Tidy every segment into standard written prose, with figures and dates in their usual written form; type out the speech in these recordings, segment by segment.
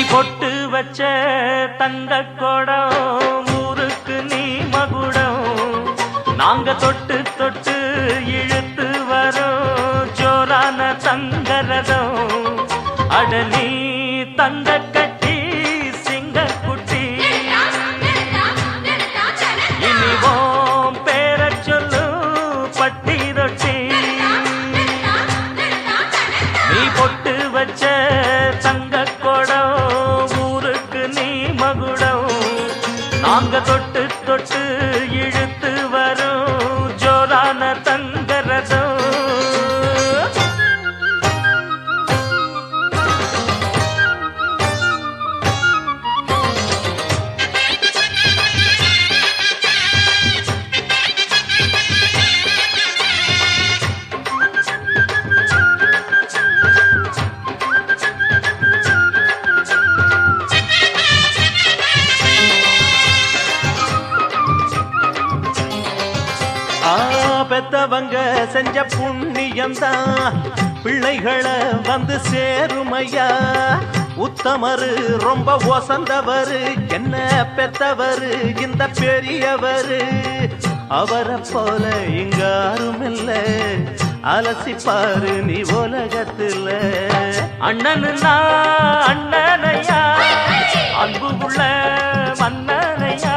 பொட்டு வச்ச தங்க கொடம் ஊருக்கு நீ மகுடம் நாங்க தொட்டு தொட்டு இழுத்து வரோம் ஜோரான தங்கரதம் அடலி தங்க கட்டி சிங்க குட்டி இனிவோம் பேர சொல்லு பட்டி ரொட்டி நீ பொட்டு வச்ச தங்க கொடம் ஊருக்கு நீ மகுடம் நாங்க தொட்டு தொட்டு இழுத்து வரும் ஜோரான தங்கரதம் பெத்தவங்க செஞ்ச புண்ணியம்தான் பிள்ளைகளை வந்து சேருமையா உத்தமரு ரொம்ப ஒசந்தவரு என்ன பெத்தவரு இந்த பெரியவரு அவரை போல இங்க யாரும் இல்ல அலசிப்பாரு நீ உலகத்துல அண்ணனுன்னா அண்ணனையா அன்பு உள்ள மன்னனையா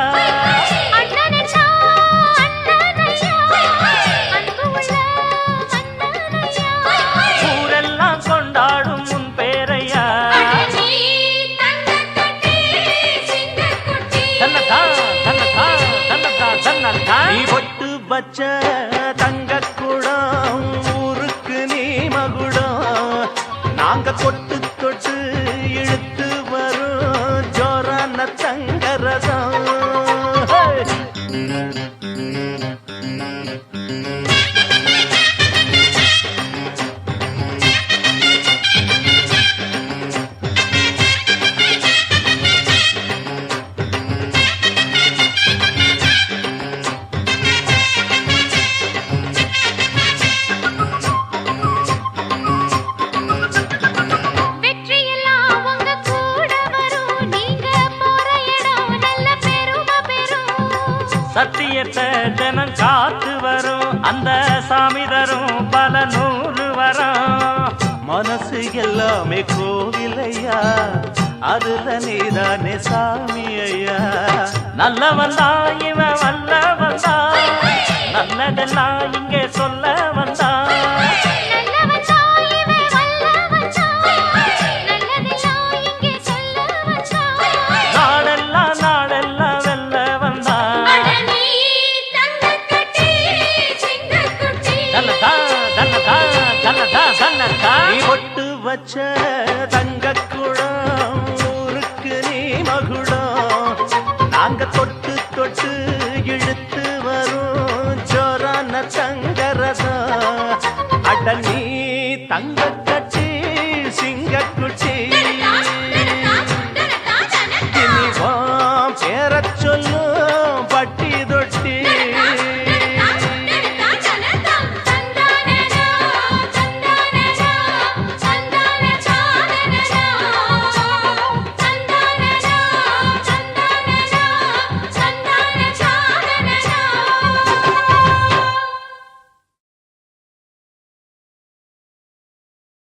நீ பொட்டு வச்ச தங்க குடம் ஊருக்கு நீ மகுடம் நாங்க கொட்டு தொட்டு இழுத்து வரும் ஜோரான தங்கரதம் சத்தியத்தை தினம் காத்து வரும் அந்த சாமி தரும் பல நூறு வரும் மனசு எல்லாமே கோவிலையா அதுல நீதானே சாமி ஐயா நல்லவன் தான் இவன் வல்லவன் தான் நல்லதெல்லாம் இங்கே சொல்ல வந்தா